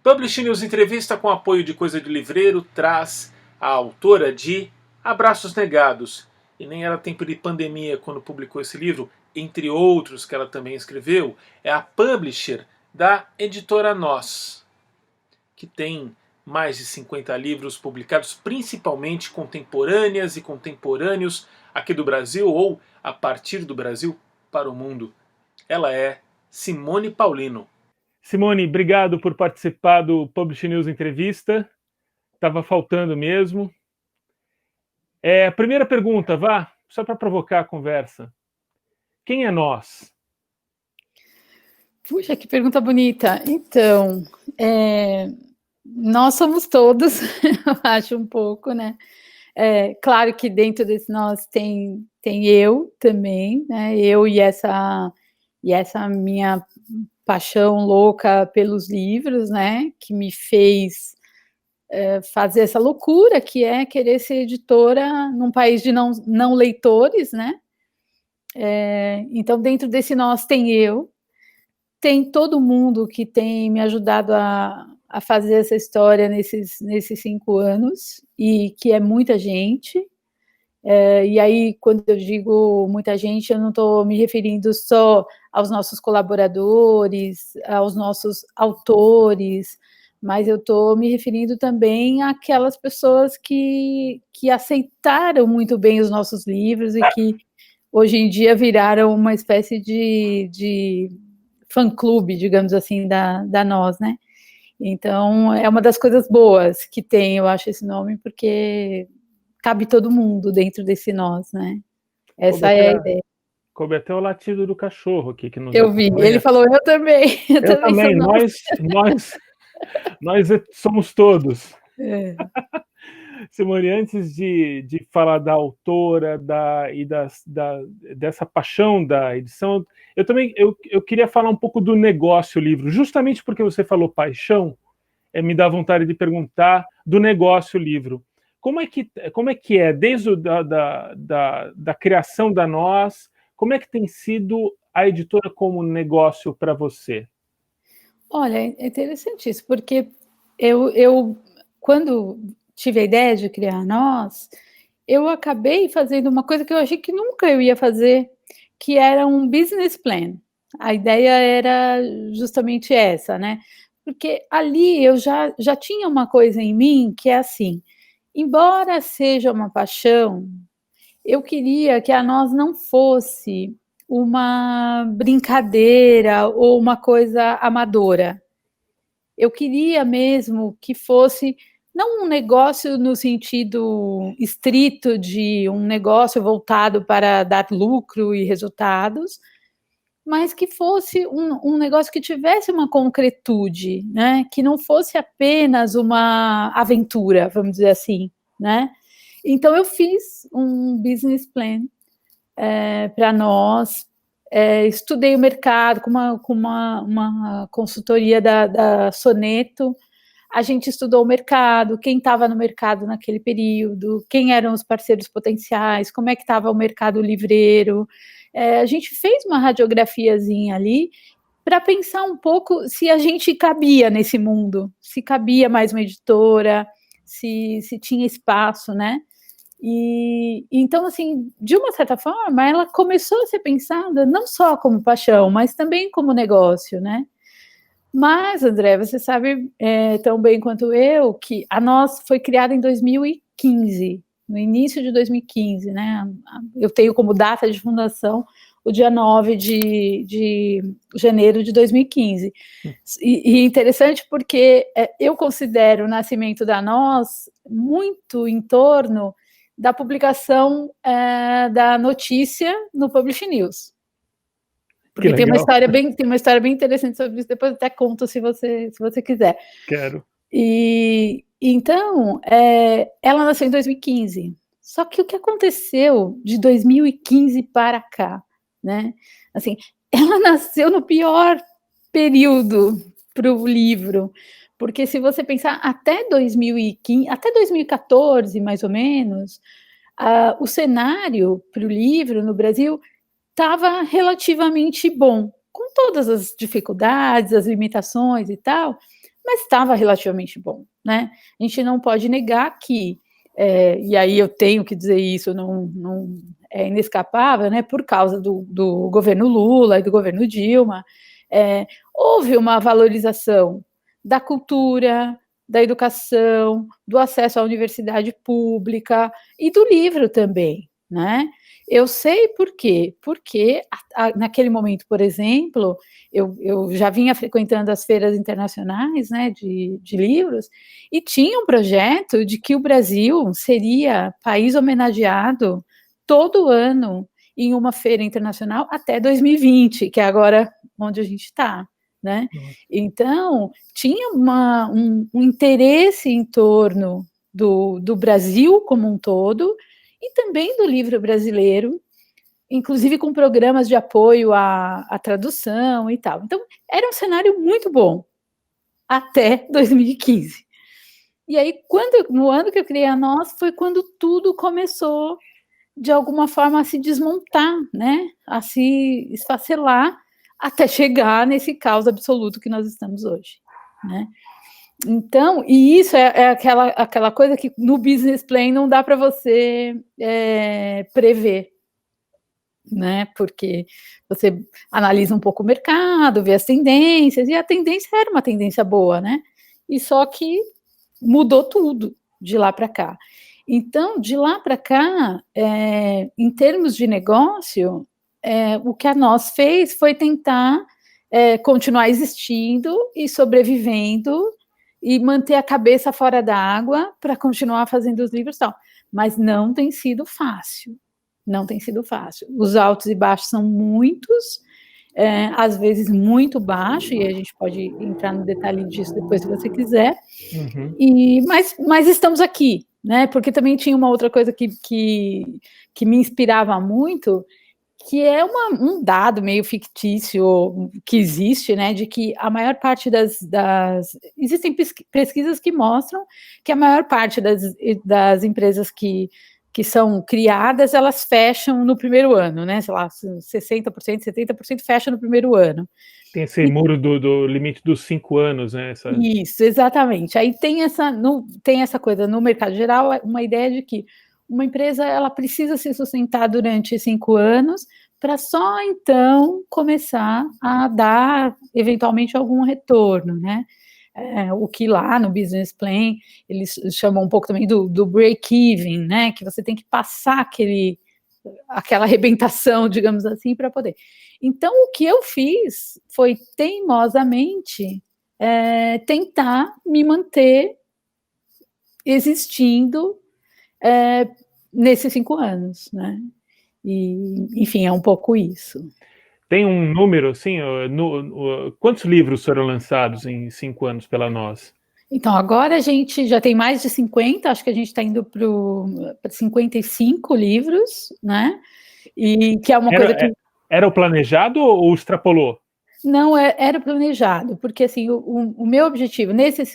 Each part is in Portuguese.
Publish News Entrevista, com apoio de Coisa de Livreiro, traz a autora de Abraços Negados. E nem era tempo de pandemia quando publicou esse livro, entre outros que ela também escreveu. É a publisher da editora Nós, que tem mais de 50 livros publicados, principalmente contemporâneas e contemporâneos aqui do Brasil ou a partir do Brasil para o mundo. Ela é Simone Paulino. Simone, obrigado por participar do Publish News Entrevista. Estava faltando mesmo. Primeira pergunta, só para provocar a conversa. Quem é Nós? Puxa, que pergunta bonita. Então, nós somos todos, eu acho um pouco, né? Claro que dentro desse nós tem eu também, né? Eu e essa minha paixão louca pelos livros, né, que me fez fazer essa loucura, que é querer ser editora num país de não leitores, né, então dentro desse nós tem todo mundo que tem me ajudado a fazer essa história nesses 5 anos, e que é muita gente. E aí, quando eu digo muita gente, eu não estou me referindo só aos nossos colaboradores, aos nossos autores, mas eu estou me referindo também àquelas pessoas que aceitaram muito bem os nossos livros e que hoje em dia viraram uma espécie de fã-clube, digamos assim, da Nós, né? Então, é uma das coisas boas que tem, eu acho, esse nome, porque cabe todo mundo dentro desse nós, né? Essa é a ideia. Coube até o latido do cachorro aqui que nos Eu vi, acompanha. ele falou, eu também. Eu também, nós somos todos. Simone, antes de falar da autora dessa paixão da edição, eu queria falar um pouco do negócio livro, justamente porque você falou paixão, me dá vontade de perguntar do negócio livro. Como é que é, desde da criação da Nós, como é que tem sido a editora como negócio para você? Olha, é interessante isso, porque eu quando tive a ideia de criar a Nós, eu acabei fazendo uma coisa que eu achei que nunca eu ia fazer, que era um business plan. A ideia era justamente essa, né? Porque ali eu já tinha uma coisa em mim que é assim, embora seja uma paixão, eu queria que a Nós não fosse uma brincadeira ou uma coisa amadora. Eu queria mesmo que fosse não um negócio no sentido estrito de um negócio voltado para dar lucro e resultados, mas que fosse um negócio que tivesse uma concretude, né? Que não fosse apenas uma aventura, vamos dizer assim, né? Então, eu fiz um business plan para Nós, estudei o mercado com uma consultoria da Soneto. A gente estudou o mercado, quem estava no mercado naquele período, quem eram os parceiros potenciais, como é que estava o mercado livreiro. A gente fez uma radiografiazinha ali para pensar um pouco se a gente cabia nesse mundo, se cabia mais uma editora, se tinha espaço, né? E então, assim, de uma certa forma, ela começou a ser pensada não só como paixão, mas também como negócio, né? Mas, André, você sabe tão bem quanto eu que a Nós foi criada em 2015, no início de 2015, né? Eu tenho como data de fundação o dia 9 de janeiro de 2015. E interessante porque eu considero o nascimento da Nós muito em torno da publicação da notícia no Publish News. Porque tem uma história bem interessante sobre isso, depois eu até conto se você quiser. Quero. E então, ela nasceu em 2015. Só que o que aconteceu de 2015 para cá, né? Assim, ela nasceu no pior período para o livro, porque se você pensar até 2015, até 2014, mais ou menos, o cenário para o livro no Brasil estava relativamente bom, com todas as dificuldades, as limitações e tal, mas estava relativamente bom, né? A gente não pode negar que, e aí eu tenho que dizer isso, não é inescapável, né? Por causa do governo Lula e do governo Dilma, houve uma valorização da cultura, da educação, do acesso à universidade pública e do livro também, né? Eu sei por quê, porque naquele momento, por exemplo, eu já vinha frequentando as feiras internacionais, né, de livros, e tinha um projeto de que o Brasil seria país homenageado todo ano em uma feira internacional até 2020, que é agora onde a gente está, né? Então, tinha um interesse em torno do Brasil como um todo, e também do livro brasileiro, inclusive com programas de apoio à tradução e tal. Então, era um cenário muito bom, até 2015. E aí, no ano que eu criei a Nós, foi quando tudo começou, de alguma forma, a se desmontar, né? A se esfacelar, até chegar nesse caos absoluto que nós estamos hoje, né? Então, e isso é aquela coisa que no business plan não dá para você prever, né? Porque você analisa um pouco o mercado, vê as tendências, e a tendência era uma tendência boa, né? E só que mudou tudo de lá para cá. Então, de lá para cá, em termos de negócio, o que a Nós fez foi tentar continuar existindo e sobrevivendo e manter a cabeça fora da água para continuar fazendo os livros e tal. Mas não tem sido fácil. Não tem sido fácil. Os altos e baixos são muitos, às vezes muito baixo, e a gente pode entrar no detalhe disso depois, se você quiser. Mas estamos aqui, né? Porque também tinha uma outra coisa que me inspirava muito, que é um dado meio fictício que existe, né, de que a maior parte existem pesquisas que mostram que a maior parte das empresas que são criadas, elas fecham no primeiro ano, né, sei lá, 60%, 70% fecha no primeiro ano. Tem esse muro do limite dos 5 anos, né? Isso, exatamente. Aí tem essa coisa no mercado geral, uma ideia de que uma empresa ela precisa se sustentar durante 5 anos para só então começar a dar eventualmente algum retorno, né? O que lá no business plan eles chamam um pouco também do break-even, né? Que você tem que passar aquela arrebentação, digamos assim, para poder. Então, o que eu fiz foi teimosamente tentar me manter existindo nesses 5 anos, né? E, enfim, é um pouco isso. Tem um número, assim, quantos livros foram lançados em 5 anos pela Nós? Então, agora a gente já tem mais de 50, acho que a gente está indo para 55 livros, né? E que é uma coisa que... Era o planejado ou extrapolou? Não, era planejado, porque assim, o meu objetivo nesses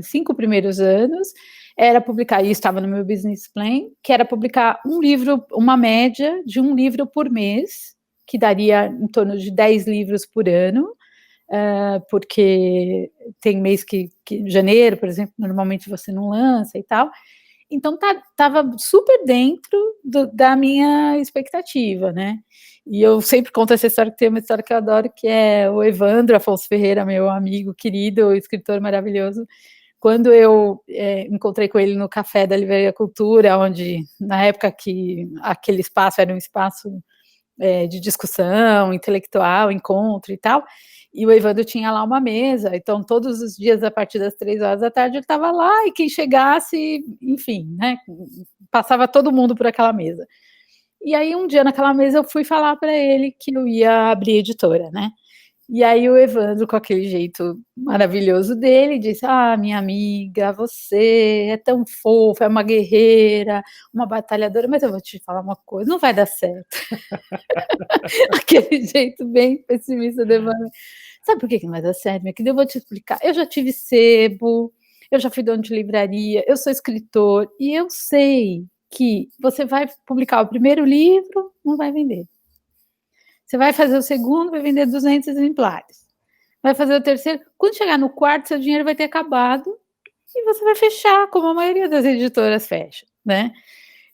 5 primeiros anos era publicar, e estava no meu business plan, que era publicar um livro, uma média de um livro por mês, que daria em torno de 10 livros por ano, porque tem mês que janeiro, por exemplo, normalmente você não lança e tal. Então estava super dentro da minha expectativa, né? E eu sempre conto essa história, que tem uma história que eu adoro, que é o Evandro Afonso Ferreira, meu amigo querido, escritor maravilhoso. Quando eu encontrei com ele no Café da Livraria Cultura, onde na época que aquele espaço era um espaço de discussão intelectual, encontro e tal, e o Evandro tinha lá uma mesa, então todos os dias, a partir das 3 horas da tarde, ele estava lá, e quem chegasse, enfim, né, passava todo mundo por aquela mesa. E aí, um dia naquela mesa, eu fui falar para ele que eu ia abrir editora, né? E aí o Evandro, com aquele jeito maravilhoso dele, disse: ah, minha amiga, você é tão fofa, é uma guerreira, uma batalhadora, mas eu vou te falar uma coisa, não vai dar certo. Aquele jeito bem pessimista do Evandro. Sabe por que não vai dar certo, minha querida? Eu vou te explicar. Eu já tive sebo, eu já fui dono de livraria, eu sou escritor, e eu sei que você vai publicar o primeiro livro, não vai vender. Você vai fazer o segundo, vai vender 200 exemplares. Vai fazer o terceiro. Quando chegar no quarto, seu dinheiro vai ter acabado e você vai fechar, como a maioria das editoras fecha, né?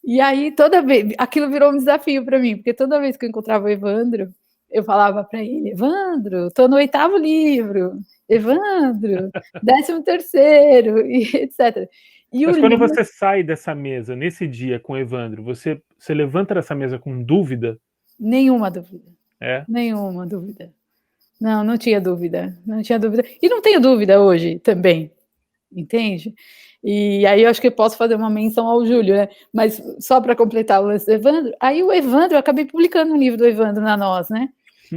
E aí, toda vez, aquilo virou um desafio para mim, porque toda vez que eu encontrava o Evandro, eu falava para ele: Evandro, estou no 8º livro, Evandro, 13º, e etc. E Mas o quando livro, você sai dessa mesa, nesse dia com o Evandro, você levanta dessa mesa com dúvida? nenhuma dúvida, É? nenhuma dúvida. Não, não tinha dúvida, não tinha dúvida. E não tenho dúvida hoje também, entende? E aí eu acho que eu posso fazer uma menção ao Júlio, né? Mas só para completar o lance do Evandro, aí o Evandro, eu acabei publicando um livro do Evandro na Nós, né?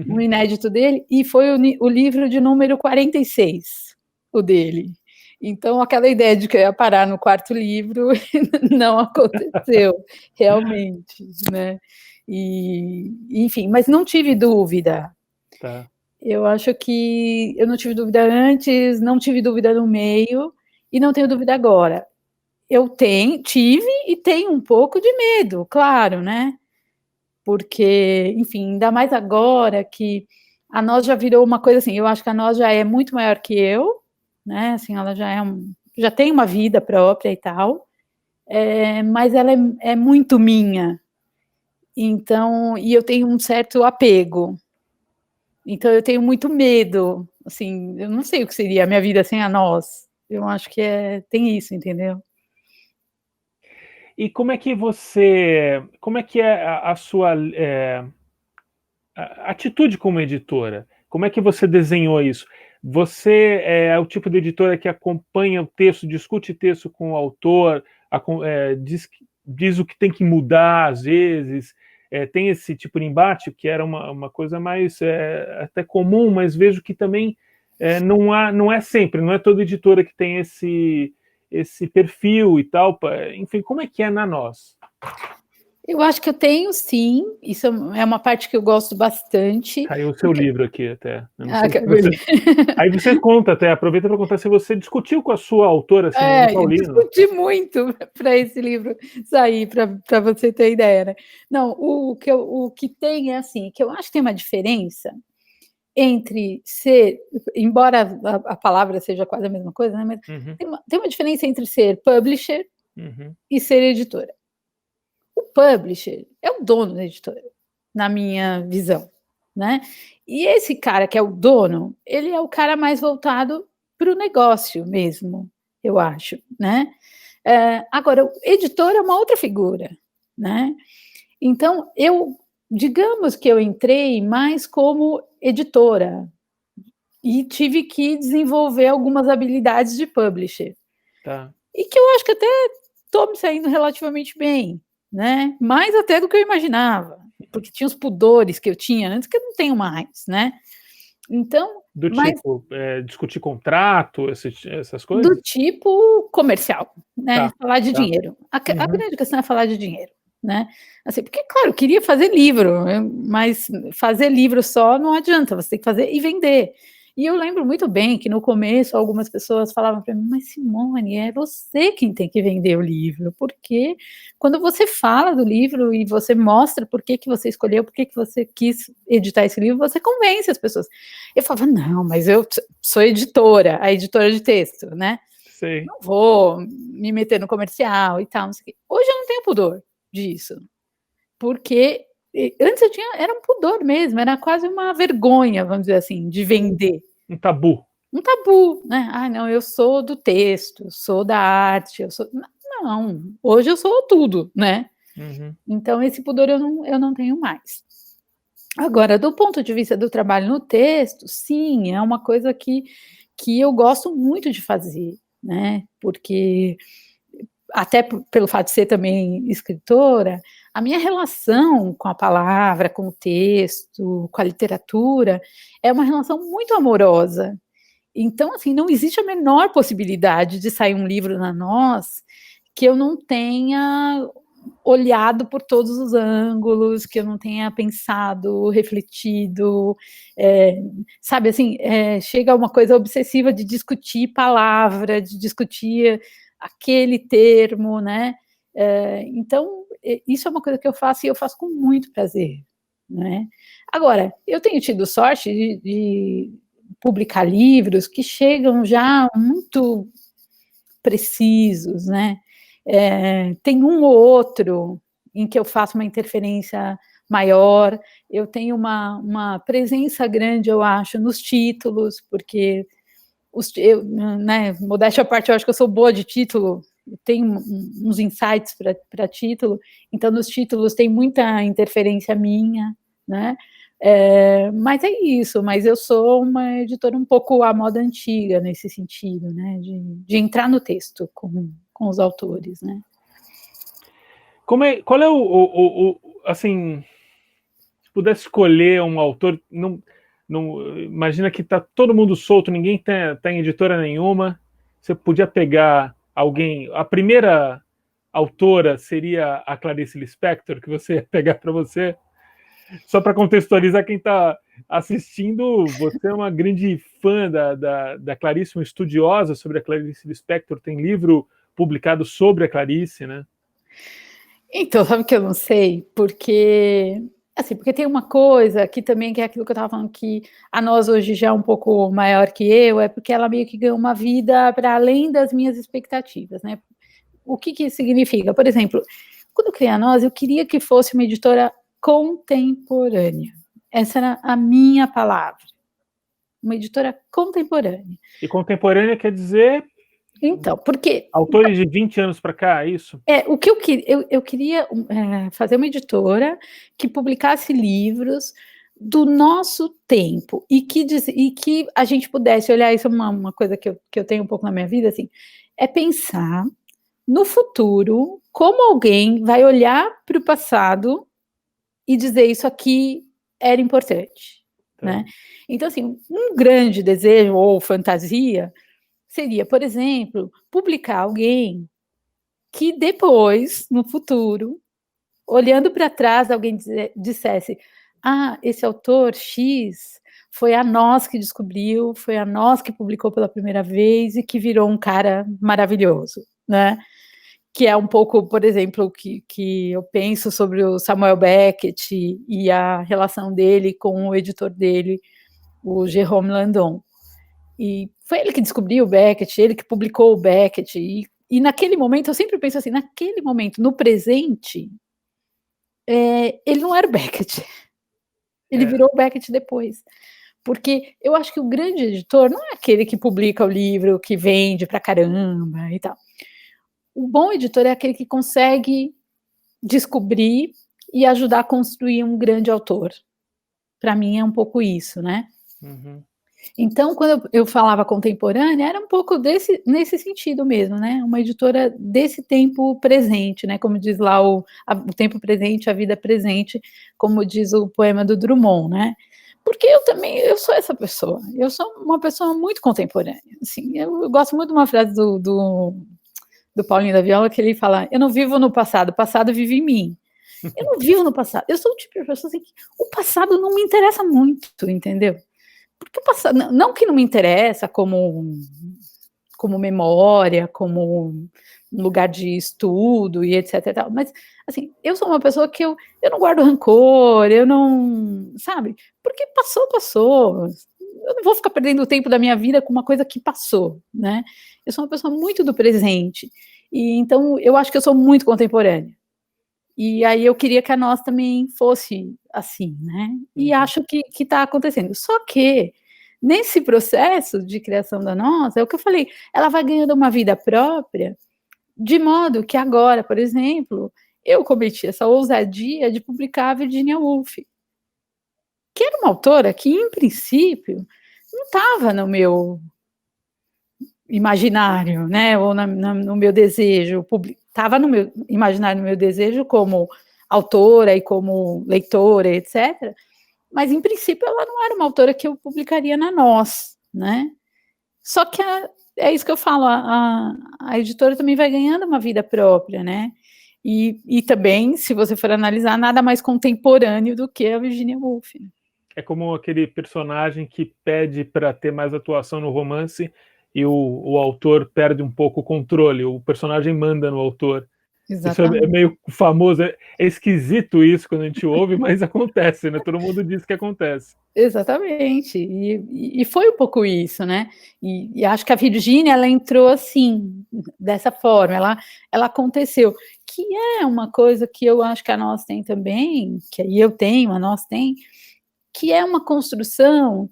Um inédito dele, e foi o livro de número 46, o dele. Então, aquela ideia de que eu ia parar no 4º livro não aconteceu, realmente, né? E, enfim, mas não tive dúvida. Tá. Eu acho que eu não tive dúvida antes, não tive dúvida no meio, e não tenho dúvida agora. Eu tive e tenho um pouco de medo, claro, né? Porque, enfim, ainda mais agora que a Nós já virou uma coisa assim, eu acho que a Nós já é muito maior que eu, né? Assim, ela já tem uma vida própria e tal, mas ela é muito minha. Então, e eu tenho um certo apego. Então, eu tenho muito medo. Assim, eu não sei o que seria a minha vida sem a Nós. Eu acho que tem isso, entendeu? E como é que é a sua atitude como editora? Como é que você desenhou isso? Você é o tipo de editora que acompanha o texto, discute texto com o autor, diz o que tem que mudar às vezes, tem esse tipo de embate, que era uma coisa mais até comum, mas vejo que também não é sempre, não é toda editora que tem esse perfil e tal. Enfim, como é que é na Nós? Eu acho que eu tenho, sim. Isso é uma parte que eu gosto bastante. Caiu o seu Porque... livro aqui até. Eu não Ah, sei se você... Aí você conta até, aproveita para contar se você discutiu com a sua autora, Simone Paulino. Discuti muito para esse livro sair, para você ter ideia, né? Não, o que tem é assim, que eu acho que tem uma diferença entre ser, embora a palavra seja quase a mesma coisa, né? Mas tem uma diferença entre ser publisher e ser editora. O publisher é o dono da editora, na minha visão, né? E esse cara que é o dono, ele é o cara mais voltado para o negócio mesmo, eu acho, né? Agora, o editor é uma outra figura, né? Então, digamos que eu entrei mais como editora e tive que desenvolver algumas habilidades de publisher. Tá. E que eu acho que até estou me saindo relativamente bem, né? Mais até do que eu imaginava, porque tinha os pudores que eu tinha antes que eu não tenho mais, né? Então, Do mas tipo, discutir contrato, essas do coisas? tipo comercial, né? Tá, Falar de tá. dinheiro. A grande questão é falar de dinheiro, né? Assim, porque, claro, eu queria fazer livro, mas fazer livro só não adianta, você tem que fazer e vender. E eu lembro muito bem que no começo algumas pessoas falavam para mim, mas Simone, é você quem tem que vender o livro, porque quando você fala do livro e você mostra por que você escolheu, por que você quis editar esse livro, você convence as pessoas. Eu falava, não, mas eu sou editora, a editora de texto, né? Sei. Não vou me meter no comercial e tal, não sei o quê. Hoje eu não tenho pudor disso, porque antes era um pudor mesmo, era quase uma vergonha, vamos dizer assim, de vender. Um tabu. Um tabu, né? Ah, não, eu sou do texto, sou da arte, eu sou. Não, hoje eu sou tudo, né? Então, esse pudor eu não tenho mais. Agora, do ponto de vista do trabalho no texto, sim, é uma coisa que eu gosto muito de fazer, né? Porque, até pelo fato de ser também escritora, a minha relação com a palavra, com o texto, com a literatura, é uma relação muito amorosa. Então, assim, não existe a menor possibilidade de sair um livro na Nós que eu não tenha olhado por todos os ângulos, que eu não tenha pensado, refletido, sabe, assim, chega uma coisa obsessiva de discutir palavra, de discutir aquele termo, né? Então, isso é uma coisa que eu faço e eu faço com muito prazer, né? Agora, eu tenho tido sorte de publicar livros que chegam já muito precisos, né? Tem um ou outro em que eu faço uma interferência maior, eu tenho uma presença grande, eu acho, nos títulos, porque modéstia à parte, eu acho que eu sou boa de título, tenho uns insights para título, então nos títulos tem muita interferência minha, né? Mas é isso, mas eu sou uma editora um pouco à moda antiga nesse sentido, né? De entrar no texto com os autores, né? Qual é assim, se pudesse escolher um autor, não imagina que tá todo mundo solto, ninguém tá em editora nenhuma, você podia pegar alguém, a primeira autora seria a Clarice Lispector, que você ia pegar para você, só para contextualizar quem está assistindo, você é uma grande fã da Clarice, uma estudiosa sobre a Clarice Lispector, tem livro publicado sobre a Clarice, né? Então, sabe que eu não sei? Porque tem uma coisa que também, que é aquilo que eu estava falando, que a Nós hoje já é um pouco maior que eu, é porque ela meio que ganhou uma vida para além das minhas expectativas, né? O que isso significa? Por exemplo, quando eu criei a Nós, eu queria que fosse uma editora contemporânea. Essa era a minha palavra. Uma editora contemporânea. E contemporânea quer dizer... Então, porque... Autores de 20 anos para cá, é isso? O que eu queria fazer uma editora que publicasse livros do nosso tempo e que a gente pudesse olhar, isso é uma coisa que eu tenho um pouco na minha vida, assim, é pensar no futuro como alguém vai olhar para o passado e dizer isso aqui era importante, né? Então, assim, um grande desejo ou fantasia seria, por exemplo, publicar alguém que depois, no futuro, olhando para trás, alguém dissesse: ah, esse autor X foi a Nós que descobriu, foi a Nós que publicou pela primeira vez e que virou um cara maravilhoso, né? Que é um pouco, por exemplo, que eu penso sobre o Samuel Beckett e a relação dele com o editor dele, o Jérôme Landon. E foi ele que descobriu o Beckett, ele que publicou o Beckett, e naquele momento, eu sempre penso assim, naquele momento, no presente, ele não era o Beckett. Ele virou o Beckett depois. Porque eu acho que o grande editor não é aquele que publica o livro, que vende pra caramba e tal. O bom editor é aquele que consegue descobrir e ajudar a construir um grande autor. Para mim é um pouco isso, né? Uhum. Então, quando eu falava contemporânea, era um pouco nesse sentido mesmo, né? Uma editora desse tempo presente, né? Como diz lá o tempo presente, a vida presente, como diz o poema do Drummond, né? Porque eu sou essa pessoa. Eu sou uma pessoa muito contemporânea. Assim, eu gosto muito de uma frase do Paulinho da Viola, que ele fala: eu não vivo no passado, o passado vive em mim. Eu não vivo no passado. Eu sou o tipo de pessoa assim que o passado não me interessa muito, entendeu? Porque o passado, não que não me interessa como memória, como um lugar de estudo e etc e tal, mas assim, eu sou uma pessoa que eu não guardo rancor, eu não, sabe? Porque passou. Eu não vou ficar perdendo o tempo da minha vida com uma coisa que passou, né? Eu sou uma pessoa muito do presente. E então eu acho que eu sou muito contemporânea. E aí eu queria que a Nós também fosse assim, né? E acho que está acontecendo. Só que nesse processo de criação da Nós, é o que eu falei, ela vai ganhando uma vida própria, de modo que agora, por exemplo, eu cometi essa ousadia de publicar a Virginia Woolf, que era uma autora que, em princípio, não estava no meu imaginário, né? Ou no meu desejo, estava no meu imaginário, no meu desejo como autora e como leitora, etc. Mas, em princípio, ela não era uma autora que eu publicaria na Nós, né? Só que é isso que eu falo, a editora também vai ganhando uma vida própria, né? E também, se você for analisar, nada mais contemporâneo do que a Virginia Woolf. É como aquele personagem que pede para ter mais atuação no romance e o autor perde um pouco o controle, o personagem manda no autor. Isso é meio famoso, é esquisito isso quando a gente ouve, mas acontece, né? Todo mundo diz que acontece. Exatamente, e foi um pouco isso, né? E acho que a Virgínia, ela entrou assim, dessa forma, ela aconteceu, que é uma coisa que eu acho que a nós tem também, que aí eu tenho, a nós tem, que é uma construção,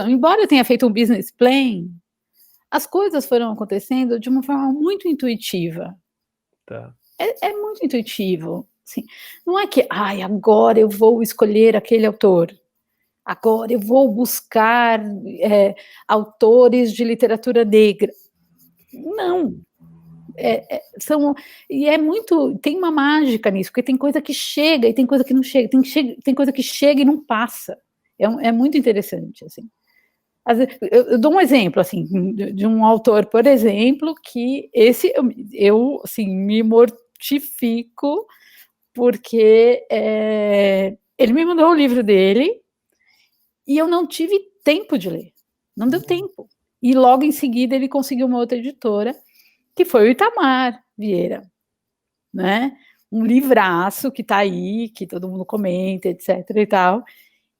embora eu tenha feito um business plan, as coisas foram acontecendo de uma forma muito intuitiva. Tá. É muito intuitivo, assim, não é que, agora eu vou escolher aquele autor, agora eu vou buscar autores de literatura negra. Não. E é muito. Tem uma mágica nisso, porque tem coisa que chega e tem coisa que não chega. Tem coisa que chega e não passa. É muito interessante, assim. Eu dou um exemplo, assim, de um autor, por exemplo, que esse eu assim, me mortifico, porque ele me mandou o livro dele e eu não tive tempo de ler. Não deu tempo. E logo em seguida ele conseguiu uma outra editora, que foi o Itamar Vieira, né? Um livraço que está aí, que todo mundo comenta, etc. e tal,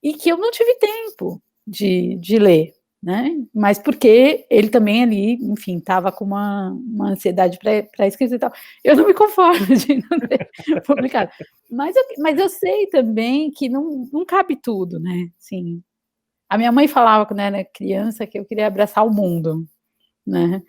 e que eu não tive tempo de ler, né? Mas porque ele também ali, enfim, estava com uma ansiedade para escrita e tal. Eu não me conformo de não ter publicado. Mas eu sei também que não cabe tudo, né? Assim, a minha mãe falava quando eu era criança que eu queria abraçar o mundo, né?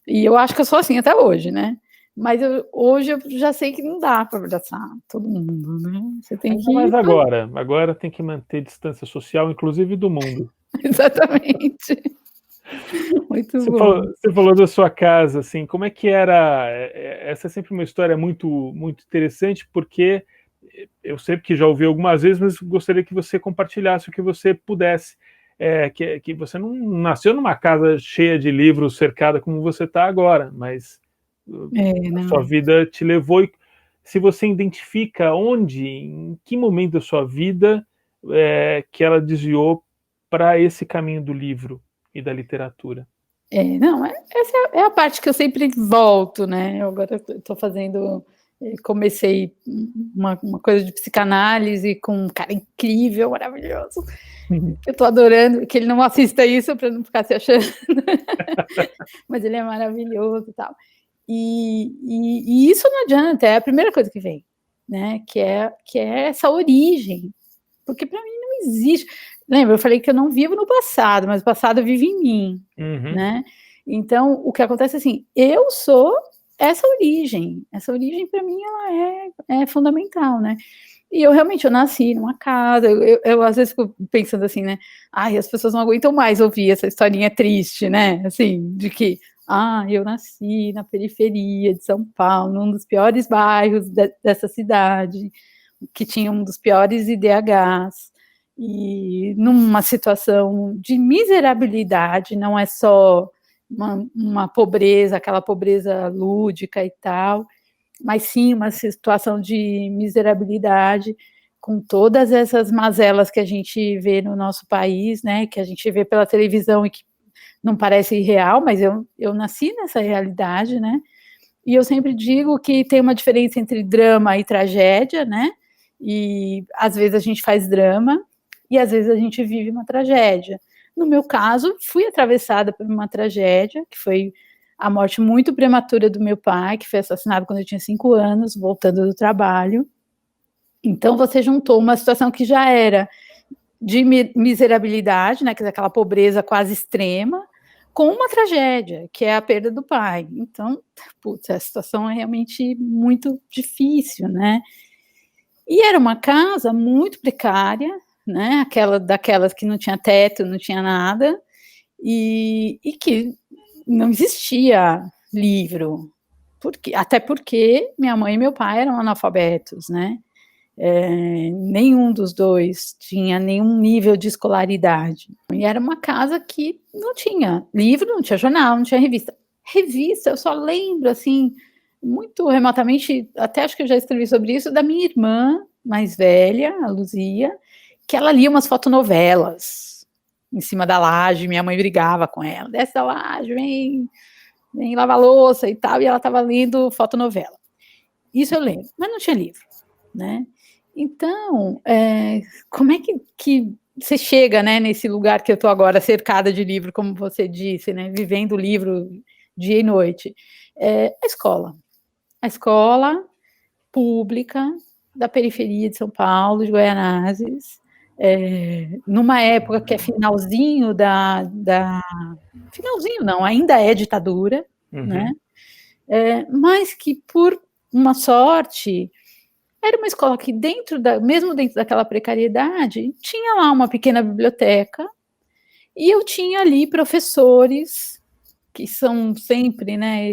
E eu acho que eu sou assim até hoje, né? Mas hoje eu já sei que não dá para abraçar todo mundo, né? Você tem que. Mas agora tem que manter distância social, inclusive do mundo. Exatamente. Muito bom. Você falou da sua casa, assim, como é que era? Essa é sempre uma história muito, muito interessante, porque eu sei que já ouvi algumas vezes, mas gostaria que você compartilhasse o que você pudesse. Que você não nasceu numa casa cheia de livros, cercada como você está agora, mas a sua vida te levou. Se você identifica onde, em que momento da sua vida que ela desviou para esse caminho do livro e da literatura. Essa é a parte que eu sempre volto, né? Eu agora estou fazendo, comecei uma coisa de psicanálise com um cara incrível, maravilhoso, que eu estou adorando, que ele não assista isso para não ficar se achando, mas ele é maravilhoso e tal. E isso não adianta, é a primeira coisa que vem, né? Que é essa origem, porque para mim não existe. Lembra, eu falei que eu não vivo no passado, mas o passado vive em mim, né? Então, o que acontece é assim, eu sou essa origem para mim ela é fundamental, né? E eu realmente, eu nasci numa casa, eu às vezes fico pensando assim, né? As pessoas não aguentam mais ouvir essa historinha triste, né? Assim, de que, eu nasci na periferia de São Paulo, num dos piores bairros dessa cidade, que tinha um dos piores IDHs, e numa situação de miserabilidade, não é só uma pobreza, aquela pobreza lúdica e tal, mas sim uma situação de miserabilidade, com todas essas mazelas que a gente vê no nosso país, né, que a gente vê pela televisão e que não parece real, mas eu nasci nessa realidade, né, e eu sempre digo que tem uma diferença entre drama e tragédia, né, e às vezes a gente faz drama e às vezes a gente vive uma tragédia. No meu caso, fui atravessada por uma tragédia, que foi a morte muito prematura do meu pai, que foi assassinado quando eu tinha 5 anos, voltando do trabalho. Então, você juntou uma situação que já era de miserabilidade, né, que é aquela pobreza quase extrema, com uma tragédia, que é a perda do pai. Então, a situação é realmente muito difícil, né? E era uma casa muito precária, né? Daquelas que não tinha teto, não tinha nada, e que não existia livro, até porque minha mãe e meu pai eram analfabetos, né? Nenhum dos dois tinha nenhum nível de escolaridade. E era uma casa que não tinha livro, não tinha jornal, não tinha revista. Revista, eu só lembro, assim, muito remotamente, até acho que eu já escrevi sobre isso, da minha irmã mais velha, a Luzia, que ela lia umas fotonovelas em cima da laje, minha mãe brigava com ela, desce da laje, vem lavar louça e tal, e ela estava lendo fotonovela. Isso eu lembro, mas não tinha livro, né? Então, como é que você chega, né, nesse lugar que eu estou agora, cercada de livro, como você disse, né, vivendo o livro dia e noite? A escola pública da periferia de São Paulo, de Guaianazes, numa época que é finalzinho finalzinho não, ainda é ditadura, né? Mas que por uma sorte era uma escola que mesmo dentro daquela precariedade, tinha lá uma pequena biblioteca e eu tinha ali professores que são sempre, né,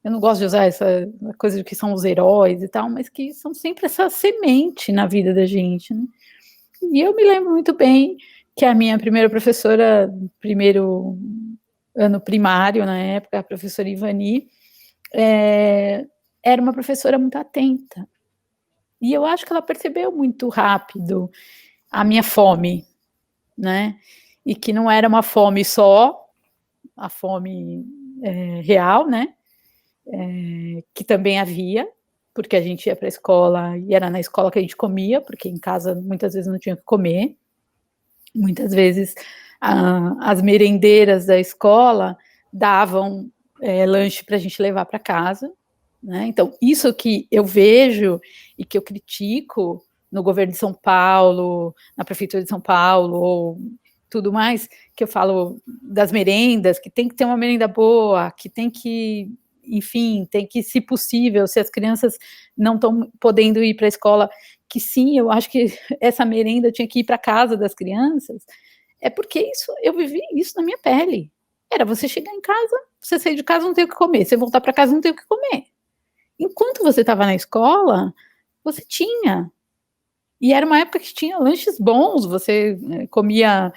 eu não gosto de usar essa coisa de que são os heróis e tal, mas que são sempre essa semente na vida da gente, né? E eu me lembro muito bem que a minha primeira professora, primeiro ano primário, na época, a professora Ivani, era uma professora muito atenta. E eu acho que ela percebeu muito rápido a minha fome, né? E que não era uma fome só, a fome real, né? Que também havia, porque a gente ia para a escola e era na escola que a gente comia, porque em casa muitas vezes não tinha que comer. Muitas vezes as merendeiras da escola davam lanche para a gente levar para casa, né? Então, isso que eu vejo e que eu critico no governo de São Paulo, na prefeitura de São Paulo, ou tudo mais, que eu falo das merendas, que tem que ter uma merenda boa, que tem que, enfim, tem que, se possível, se as crianças não estão podendo ir para a escola, que sim, eu acho que essa merenda tinha que ir para casa das crianças, é porque eu vivi isso na minha pele. Era você chegar em casa, você sair de casa, não tem o que comer, você voltar para casa, não tem o que comer. Enquanto você estava na escola, você tinha. E era uma época que tinha lanches bons, você comia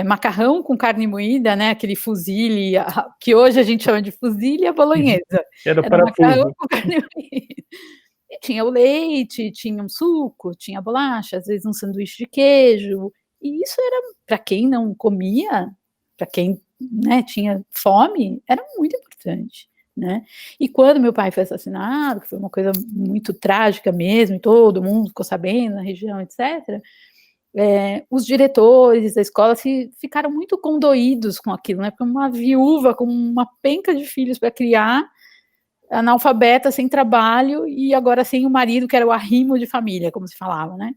macarrão com carne moída, né, aquele fusilli, que hoje a gente chama de fusilli à bolonhesa. Era macarrão com carne moída. E tinha o leite, tinha um suco, tinha bolacha, às vezes um sanduíche de queijo. E isso era, para quem não comia, para quem, né, tinha fome, era muito importante, né? E quando meu pai foi assassinado, que foi uma coisa muito trágica mesmo, e todo mundo ficou sabendo na região, etc., os diretores da escola ficaram muito condoídos com aquilo, né? Porque uma viúva com uma penca de filhos para criar, analfabeta, sem trabalho, e agora sem o marido, que era o arrimo de família, como se falava, né?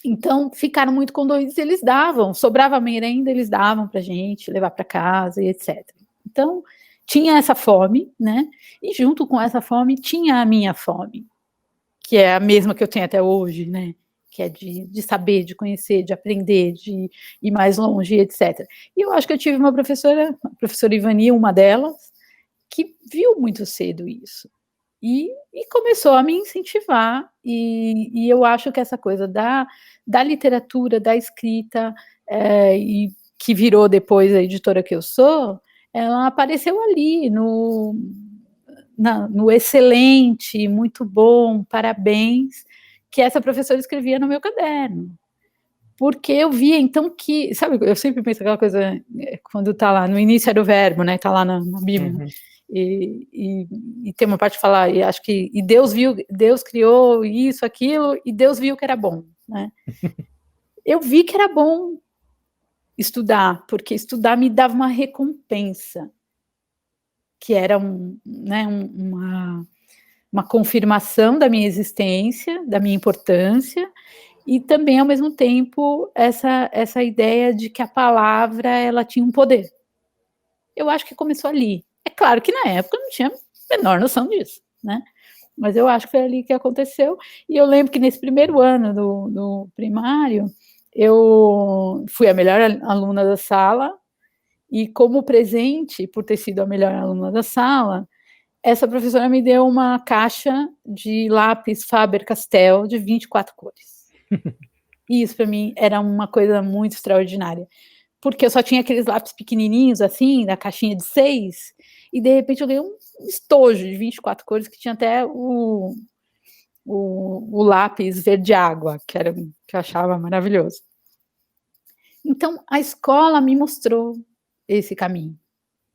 Então, ficaram muito condoídos, eles davam, sobrava merenda, eles davam para gente, levar para casa, e etc. Então, tinha essa fome, né? E junto com essa fome, tinha a minha fome, que é a mesma que eu tenho até hoje, né? Que é de saber, de conhecer, de aprender, de ir mais longe, etc. E eu acho que eu tive uma professora, a professora Ivani, uma delas, que viu muito cedo isso. E começou a me incentivar, e eu acho que essa coisa da literatura, da escrita, e que virou depois a editora que eu sou, ela apareceu ali no excelente, muito bom, parabéns, que essa professora escrevia no meu caderno. Porque eu via, então, que, sabe, eu sempre penso aquela coisa, quando tá lá, no início era o verbo, né, tá lá na Bíblia, e tem uma parte de falar, e acho que, e Deus viu, Deus criou isso, aquilo, e Deus viu que era bom, né. Eu vi que era bom estudar, porque estudar me dava uma recompensa, que era uma confirmação da minha existência, da minha importância, e também, ao mesmo tempo, essa ideia de que a palavra, ela tinha um poder. Eu acho que começou ali. É claro que na época eu não tinha a menor noção disso, né? Mas eu acho que foi ali que aconteceu. E eu lembro que nesse primeiro ano do primário, eu fui a melhor aluna da sala, e como presente, por ter sido a melhor aluna da sala, essa professora me deu uma caixa de lápis Faber-Castell de 24 cores. E isso para mim era uma coisa muito extraordinária, porque eu só tinha aqueles lápis pequenininhos assim, da caixinha de 6, e de repente eu ganhei um estojo de 24 cores que tinha até o lápis verde água, que eu achava maravilhoso. Então a escola me mostrou esse caminho,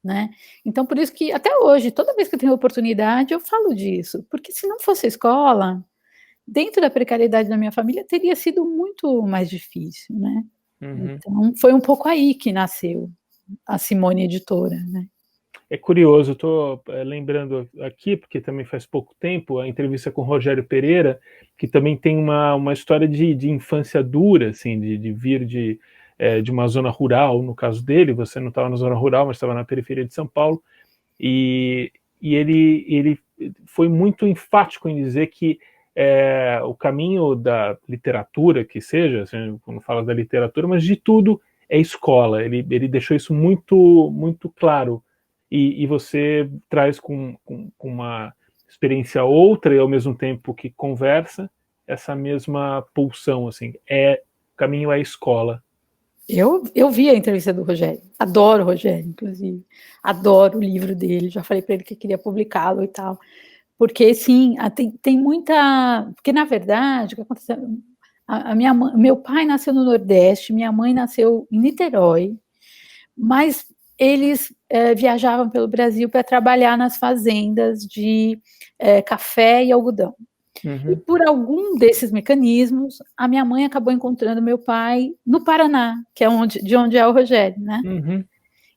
né? Então, por isso que até hoje, toda vez que eu tenho oportunidade, eu falo disso, porque se não fosse a escola, dentro da precariedade da minha família, teria sido muito mais difícil, né? Uhum. Então, foi um pouco aí que nasceu a Simone Editora, né? É curioso, estou lembrando aqui, porque também faz pouco tempo, a entrevista com o Rogério Pereira, que também tem uma história de infância dura, assim, de vir de uma zona rural, no caso dele, você não estava na zona rural, mas estava na periferia de São Paulo, e ele foi muito enfático em dizer que o caminho da literatura, que seja, assim, quando fala da literatura, mas de tudo é escola. Ele deixou isso muito, muito claro. E você traz com uma experiência outra e ao mesmo tempo que conversa essa mesma pulsão, assim, o caminho é a escola. Eu vi a entrevista do Rogério, adoro o Rogério, inclusive, adoro o livro dele, já falei para ele que queria publicá-lo e tal, porque sim, tem muita, porque na verdade, o que aconteceu, meu pai nasceu no Nordeste, minha mãe nasceu em Niterói, mas eles viajavam pelo Brasil para trabalhar nas fazendas de café e algodão. E Uhum. por algum desses mecanismos, a minha mãe acabou encontrando meu pai no Paraná, que é de onde é o Rogério, né? Uhum.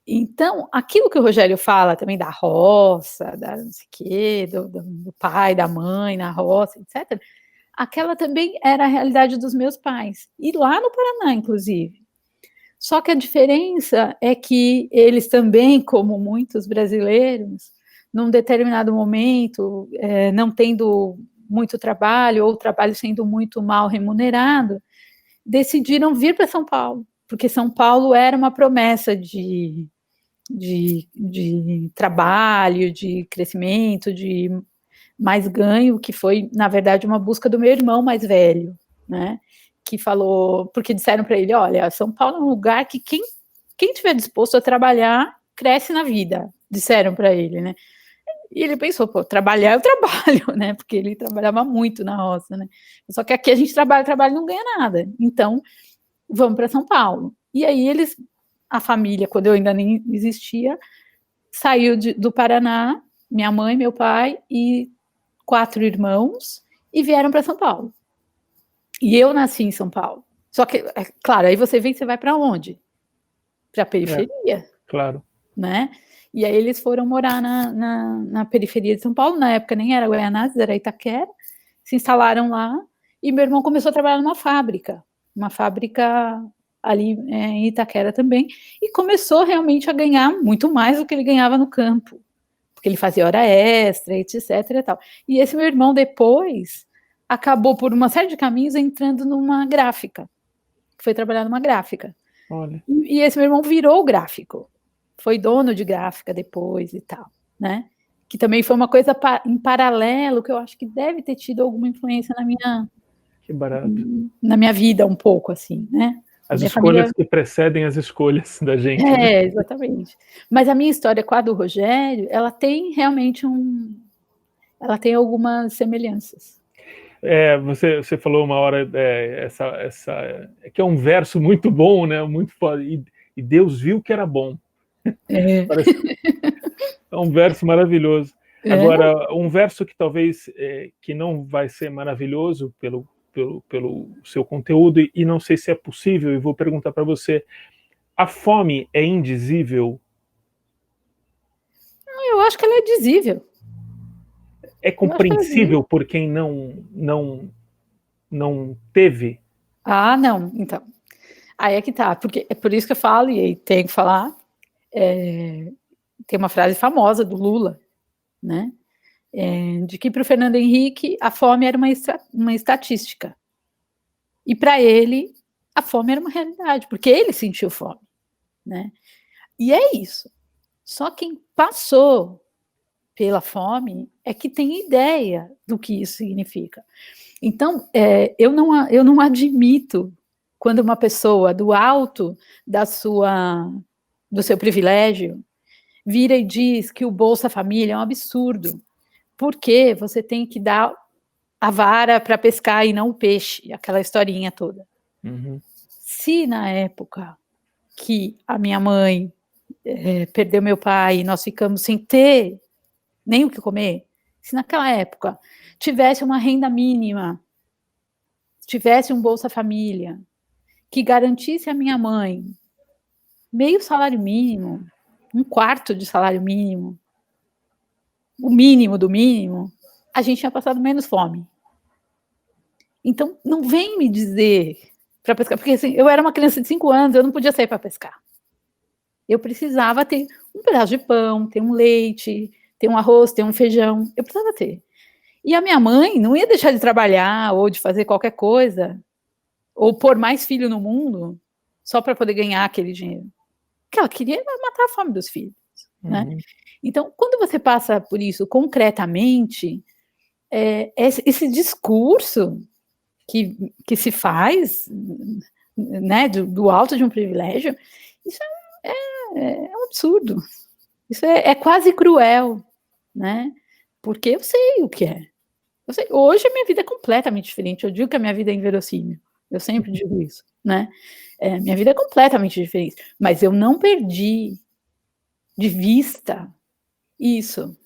Então, aquilo que o Rogério fala também da roça, da não sei o quê, do pai, da mãe na roça, etc., aquela também era a realidade dos meus pais. E lá no Paraná, inclusive. Só que a diferença é que eles também, como muitos brasileiros, num determinado momento, não tendo muito trabalho, ou o trabalho sendo muito mal remunerado, decidiram vir para São Paulo, porque São Paulo era uma promessa de trabalho, de crescimento, de mais ganho, que foi, na verdade, uma busca do meu irmão mais velho, né? Que falou, porque disseram para ele, olha, São Paulo é um lugar que quem tiver disposto a trabalhar, cresce na vida, disseram para ele, né? E ele pensou, pô, trabalhar eu trabalho, né? Porque ele trabalhava muito na roça, né? Só que aqui a gente trabalha e não ganha nada. Então, vamos para São Paulo. E aí a família, quando eu ainda nem existia, saiu do Paraná, minha mãe, meu pai e 4 irmãos, e vieram para São Paulo. E eu nasci em São Paulo. Só que, claro, aí você vai para onde? Para a periferia. Claro. Né? E aí eles foram morar na periferia de São Paulo, na época nem era Guaianazes, era Itaquera, se instalaram lá, e meu irmão começou a trabalhar numa fábrica ali em Itaquera também, e começou realmente a ganhar muito mais do que ele ganhava no campo, porque ele fazia hora extra, etc. E tal. E esse meu irmão depois acabou, por uma série de caminhos, entrando numa gráfica, foi trabalhar numa gráfica. Olha. E esse meu irmão virou gráfico, foi dono de gráfica depois e tal, né? Que também foi uma coisa em paralelo, que eu acho que deve ter tido alguma influência Que barato. na minha vida um pouco, assim, né? As escolhas que precedem as escolhas da gente. Né? Exatamente. Mas a minha história com a do Rogério, ela tem realmente ela tem algumas semelhanças. Você falou uma hora que é um verso muito bom, né? Muito foda. E Deus viu que era bom. É um verso maravilhoso. Agora, um verso que talvez que não vai ser maravilhoso pelo seu conteúdo, e não sei se é possível, e vou perguntar para você: a fome é indizível? Eu acho que ela é dizível. É compreensível por quem não teve? Ah, não, então. Aí é que tá, porque é por isso que eu falo, e aí tenho que falar, tem uma frase famosa do Lula, né? De que para o Fernando Henrique a fome era uma estatística. E para ele, a fome era uma realidade, porque ele sentiu fome, né? E é isso. Só quem passou pela fome é que tem ideia do que isso significa. Então, eu não admito quando uma pessoa do alto do seu privilégio vira e diz que o Bolsa Família é um absurdo, porque você tem que dar a vara para pescar e não o peixe, aquela historinha toda. Uhum. Se na época que a minha mãe perdeu meu pai e nós ficamos sem ter nem o que comer, se naquela época tivesse uma renda mínima, tivesse um Bolsa Família, que garantisse a minha mãe meio salário mínimo, um quarto de salário mínimo, o mínimo do mínimo, a gente tinha passado menos fome. Então, não vem me dizer para pescar, porque assim, eu era uma criança de 5 anos, eu não podia sair para pescar. Eu precisava ter um pedaço de pão, ter um leite, ter um arroz, ter um feijão, eu precisava ter. E a minha mãe não ia deixar de trabalhar ou de fazer qualquer coisa, ou pôr mais filho no mundo, só para poder ganhar aquele dinheiro. O que ela queria era matar a fome dos filhos. Né? Então, quando você passa por isso concretamente, esse discurso que se faz, né, do alto de um privilégio, isso é um absurdo. Isso é quase cruel, né? Porque eu sei o que é. Hoje a minha vida é completamente diferente. Eu digo que a minha vida é inverossímil. Eu sempre digo isso, né? Minha vida é completamente diferente. Mas eu não perdi de vista isso.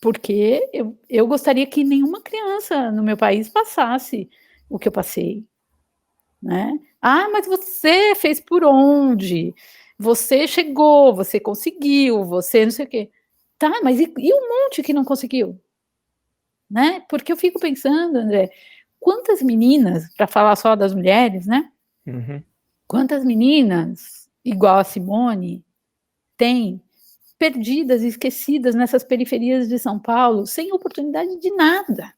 Porque eu gostaria que nenhuma criança no meu país passasse o que eu passei, né? Ah, mas você fez por onde? Você chegou, você conseguiu, você não sei o quê. Tá, mas e um monte que não conseguiu? Né? Porque eu fico pensando, André, quantas meninas, para falar só das mulheres, né? Quantas meninas, igual a Simone, tem perdidas e esquecidas nessas periferias de São Paulo, sem oportunidade de nada,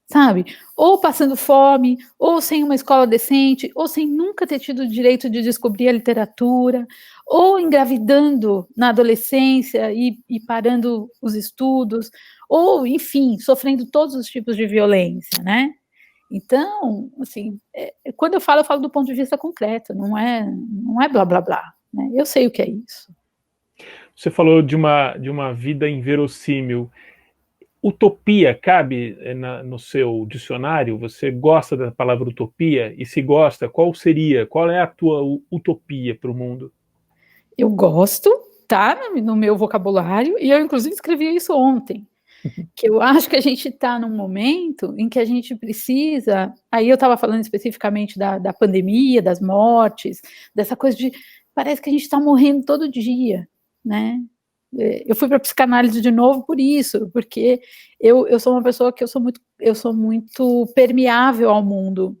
sabe? Ou passando fome, ou sem uma escola decente, ou sem nunca ter tido o direito de descobrir a literatura, ou engravidando na adolescência e parando os estudos, ou, enfim, sofrendo todos os tipos de violência, né? Então, assim, quando eu falo do ponto de vista concreto, não é blá, blá, blá, né? Eu sei o que é isso. Você falou de uma vida inverossímil. Utopia cabe no seu dicionário? Você gosta da palavra utopia? E se gosta, qual seria? Qual é a tua utopia para o mundo? Eu gosto, tá no meu vocabulário, e eu inclusive escrevi isso ontem, que eu acho que a gente está num momento em que a gente precisa, aí eu estava falando especificamente da pandemia, das mortes, dessa coisa de, parece que a gente está morrendo todo dia, né? Eu fui para psicanálise de novo por isso, porque eu sou uma pessoa que eu sou muito permeável ao mundo.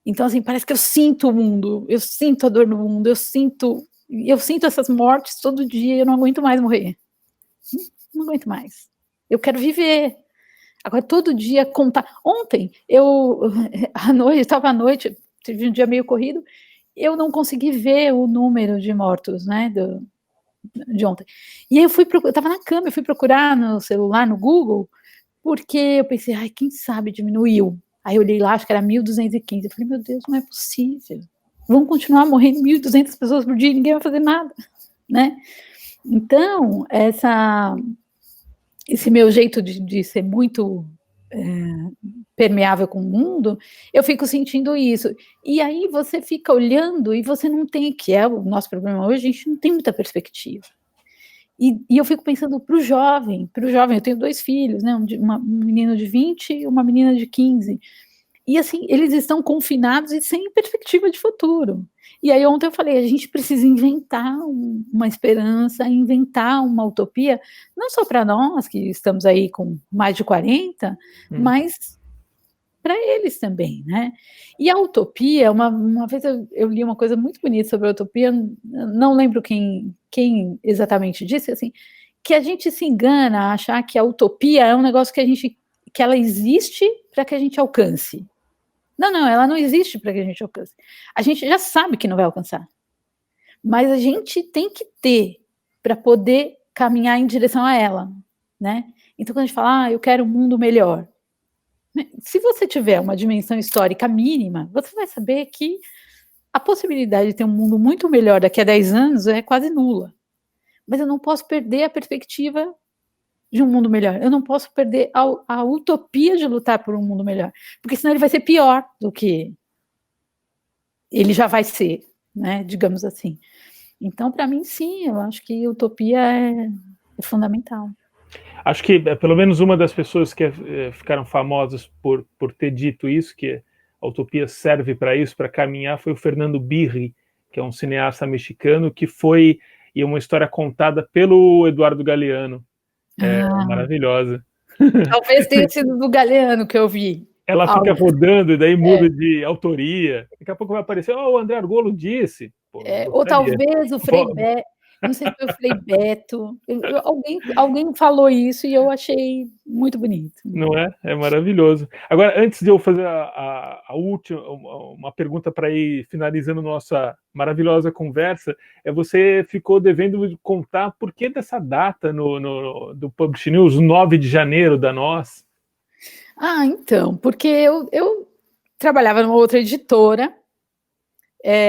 Então, assim, parece que eu sinto o mundo, eu sinto a dor no mundo, eu sinto essas mortes todo dia, eu não aguento mais morrer. Não aguento mais. Eu quero viver. Agora, todo dia contar. Ontem, estava à noite, tive um dia meio corrido, eu não consegui ver o número de mortos, né, de ontem. E aí eu estava na cama, eu fui procurar no celular, no Google, porque eu pensei, ai, quem sabe diminuiu. Aí eu olhei lá, acho que era 1.215. Eu falei, meu Deus, não é possível. Vão continuar morrendo 1.200 pessoas por dia e ninguém vai fazer nada, né? Então, esse meu jeito de ser muito permeável com o mundo, eu fico sentindo isso. E aí você fica olhando e você não tem, que é o nosso problema hoje, a gente não tem muita perspectiva. E eu fico pensando para o jovem, eu tenho 2 filhos, né, um menino de 20 e uma menina de 15, e assim, eles estão confinados e sem perspectiva de futuro. E aí ontem eu falei, a gente precisa inventar uma esperança, inventar uma utopia, não só para nós, que estamos aí com mais de 40, mas para eles também, né? E a utopia, uma vez eu li uma coisa muito bonita sobre a utopia, não lembro quem exatamente disse, assim, que a gente se engana a achar que a utopia é um negócio que ela existe para que a gente alcance. Não, ela não existe para que a gente alcance. A gente já sabe que não vai alcançar, mas a gente tem que ter para poder caminhar em direção a ela, né? Então, quando a gente fala, eu quero um mundo melhor, se você tiver uma dimensão histórica mínima, você vai saber que a possibilidade de ter um mundo muito melhor daqui a 10 anos é quase nula. Mas eu não posso perder a perspectiva de um mundo melhor. Eu não posso perder a utopia de lutar por um mundo melhor, porque senão ele vai ser pior do que ele já vai ser, né? Digamos assim. Então, para mim, sim, eu acho que utopia é fundamental. Acho que pelo menos uma das pessoas que ficaram famosas por ter dito isso, que a utopia serve para isso, para caminhar, foi o Fernando Birri, que é um cineasta mexicano, que foi uma história contada pelo Eduardo Galeano. Maravilhosa. Talvez tenha sido do Galeano que eu vi. Ela fica rodando e daí muda de autoria. Daqui a pouco vai aparecer, o André Argolo disse. Pô, ou talvez o Frei Beto, não sei se foi o Frei Beto, alguém falou isso e eu achei muito bonito. Não é? É maravilhoso. Agora, antes de eu fazer a última, uma pergunta para ir finalizando nossa maravilhosa conversa, você ficou devendo contar por que dessa data do Publish News, 9 de janeiro da Nós. Então, porque eu trabalhava numa outra editora,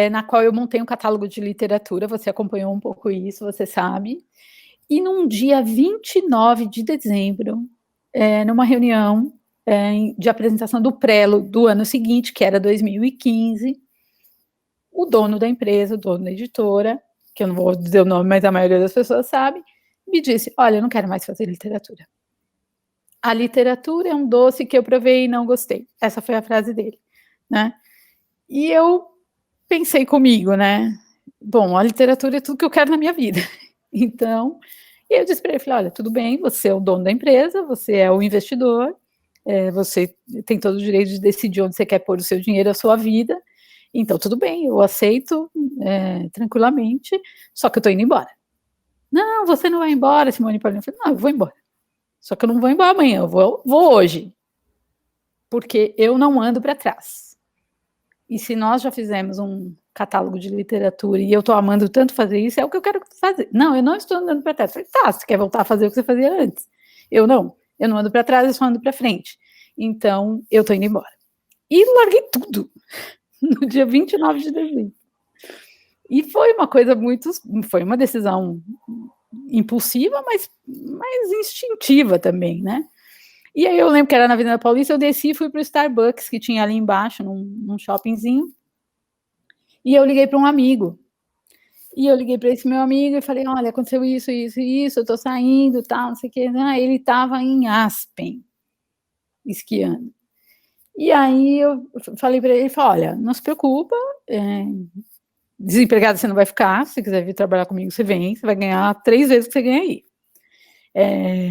na qual eu montei um catálogo de literatura, você acompanhou um pouco isso, você sabe, e num dia 29 de dezembro, numa reunião de apresentação do Prelo do ano seguinte, que era 2015, o dono da empresa, o dono da editora, que eu não vou dizer o nome, mas a maioria das pessoas sabe, me disse, olha, eu não quero mais fazer literatura. A literatura é um doce que eu provei e não gostei. Essa foi a frase dele, né? E eu pensei comigo, né? Bom, a literatura é tudo que eu quero na minha vida. Então, eu disse para ele, falei, olha, tudo bem, você é o dono da empresa, você é o investidor, você tem todo o direito de decidir onde você quer pôr o seu dinheiro, a sua vida, então tudo bem, eu aceito tranquilamente, só que eu estou indo embora. Não, você não vai embora, Simone Paulino. Eu falei, não, eu vou embora. Só que eu não vou embora amanhã, eu vou hoje. Porque eu não ando para trás. E se nós já fizemos um catálogo de literatura e eu estou amando tanto fazer isso, é o que eu quero fazer. Não, eu não estou andando para trás. Eu falei, tá, você quer voltar a fazer o que você fazia antes? Eu não ando para trás, eu só ando para frente. Então, eu estou indo embora. E larguei tudo no dia 29 de dezembro. E foi uma coisa foi uma decisão impulsiva, mas instintiva também, né? E aí eu lembro que era na Avenida Paulista, eu desci e fui para o Starbucks, que tinha ali embaixo, num shoppingzinho, e eu liguei para um amigo. E eu liguei para esse meu amigo e falei, olha, aconteceu isso, isso e isso, eu tô saindo, tal, não sei o que. Ele estava em Aspen, esquiando. E aí eu falei para ele, olha, não se preocupa, desempregado você não vai ficar, se você quiser vir trabalhar comigo, você vem, você vai ganhar 3 vezes o que você ganha aí.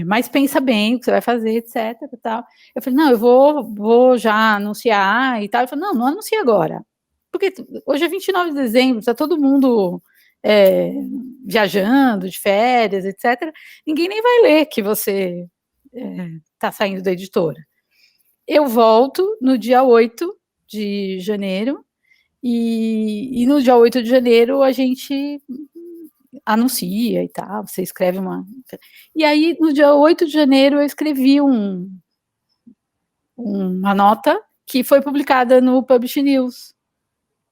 Mas pensa bem o que você vai fazer, etc. Tal. Eu falei, não, eu vou já anunciar e tal. Ele falou, não anuncia agora. Porque hoje é 29 de dezembro, está todo mundo viajando, de férias, etc. Ninguém nem vai ler que você está saindo da editora. Eu volto no dia 8 de janeiro, e no dia 8 de janeiro a gente anuncia e tal, você escreve uma... E aí, no dia 8 de janeiro, eu escrevi uma nota que foi publicada no Publish News,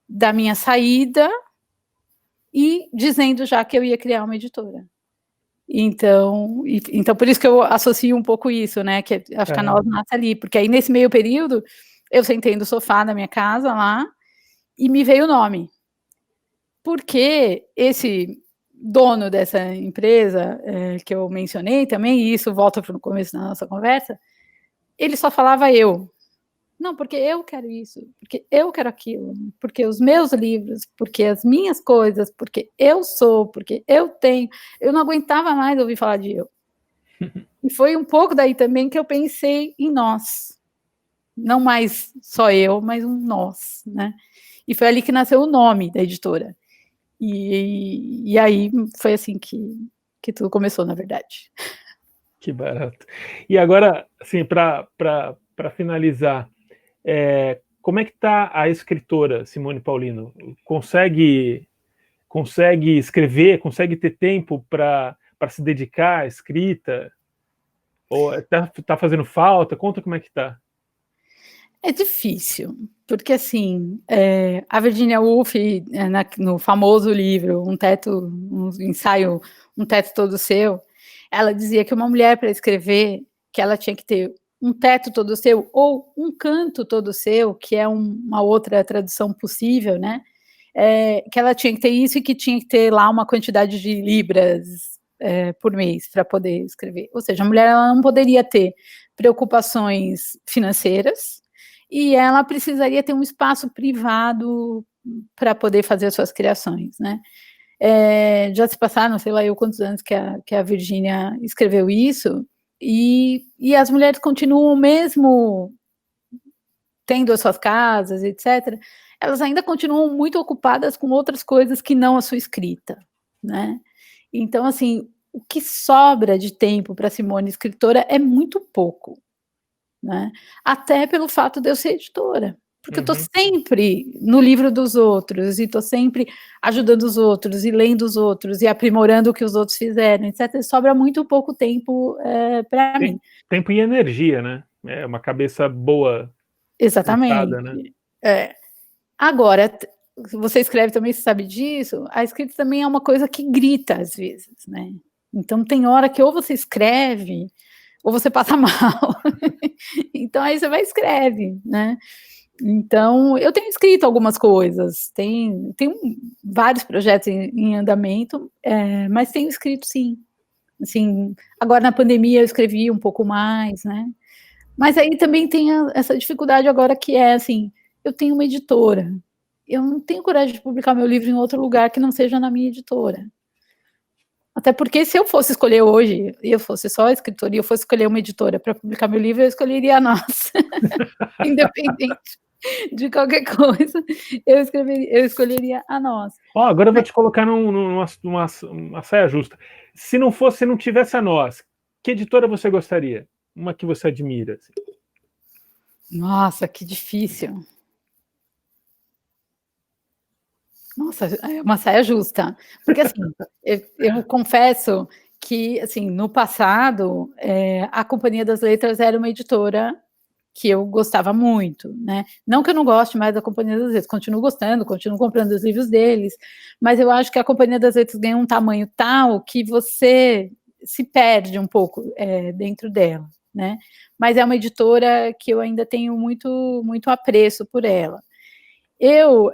da minha saída, e dizendo já que eu ia criar uma editora. Então, por isso que eu associo um pouco isso, né, que acho que a Nós nasce ali, porque aí nesse meio período, eu sentei no sofá da minha casa lá, e me veio o nome. Porque esse dono dessa empresa que eu mencionei também, e isso volta para o começo da nossa conversa, ele só falava eu. Não, porque eu quero isso, porque eu quero aquilo, porque os meus livros, porque as minhas coisas, porque eu sou, porque eu tenho. Eu não aguentava mais ouvir falar de eu. E foi um pouco daí também que eu pensei em nós. Não mais só eu, mas um nós, né? E foi ali que nasceu o nome da editora. E aí foi assim que tudo começou, na verdade. Que barato. E agora, assim, para finalizar, como é que está a escritora Simone Paulino? Consegue escrever, consegue ter tempo para se dedicar à escrita? Ou tá fazendo falta? Conta como é que tá. É difícil, porque assim, a Virginia Woolf, no famoso livro Um Ensaio, Um Teto Todo Seu, ela dizia que uma mulher, para escrever, que ela tinha que ter um teto todo seu, ou um canto todo seu, que é uma outra tradução possível, né? que ela tinha que ter isso e que tinha que ter lá uma quantidade de libras por mês para poder escrever. Ou seja, a mulher ela não poderia ter preocupações financeiras e ela precisaria ter um espaço privado para poder fazer as suas criações, né? Já se passaram, sei lá, quantos anos que a Virgínia escreveu isso, e as mulheres continuam mesmo tendo as suas casas, etc., elas ainda continuam muito ocupadas com outras coisas que não a sua escrita, né? Então, assim, o que sobra de tempo para Simone escritora é muito pouco, né? Até pelo fato de eu ser editora, porque eu estou sempre no livro dos outros, e estou sempre ajudando os outros, e lendo os outros, e aprimorando o que os outros fizeram, etc. Sobra muito pouco tempo para mim. Tempo e energia, né? É uma cabeça boa. Exatamente. Né? Agora, você escreve também, você sabe disso, a escrita também é uma coisa que grita às vezes, né? Então tem hora que ou você escreve, ou você passa mal. Então aí você vai e escreve, né? Então, eu tenho escrito algumas coisas, tem vários projetos em andamento, mas tenho escrito sim. Assim, agora na pandemia eu escrevi um pouco mais, né? Mas aí também tem essa dificuldade agora que é assim, eu tenho uma editora, eu não tenho coragem de publicar meu livro em outro lugar que não seja na minha editora. Até porque se eu fosse escolher hoje, e eu fosse só escritora, e eu fosse escolher uma editora para publicar meu livro, eu escolheria a nossa. Independente de qualquer coisa, eu escolheria a nossa. Agora eu vou te colocar numa saia justa. Se não tivesse a nós, que editora você gostaria? Uma que você admira? Assim. Nossa, que difícil. Nossa, é uma saia justa. Porque, assim, eu confesso que, assim, no passado, a Companhia das Letras era uma editora que eu gostava muito, né? Não que eu não goste mais da Companhia das Letras, continuo gostando, continuo comprando os livros deles, mas eu acho que a Companhia das Letras ganha um tamanho tal que você se perde um pouco dentro dela, né? Mas é uma editora que eu ainda tenho muito, muito apreço por ela. Eu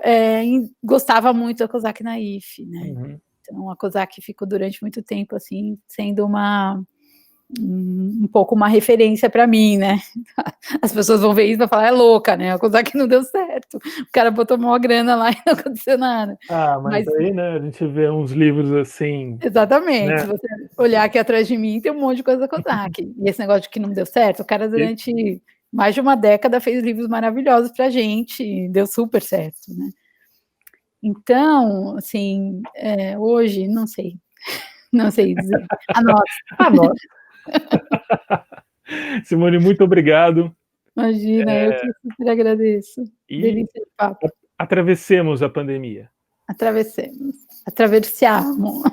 gostava muito da Kozak Naif, né? Então a Kozak ficou durante muito tempo assim sendo um pouco uma referência para mim, né? As pessoas vão ver isso e vão falar, é louca, né? A Kozak não deu certo. O cara botou uma grana lá e não aconteceu nada. Mas aí, né, a gente vê uns livros assim... Exatamente. Né? Se você olhar aqui atrás de mim, tem um monte de coisa da Kozak. E esse negócio de que não deu certo, o cara durante mais de uma década fez livros maravilhosos pra gente, e deu super certo, né? Então, assim, hoje, não sei dizer. A nossa. Simone, muito obrigado. Imagina, eu que super agradeço. Delícia de papo. Atravessemos a pandemia. Atravessemos. Atravessiamo.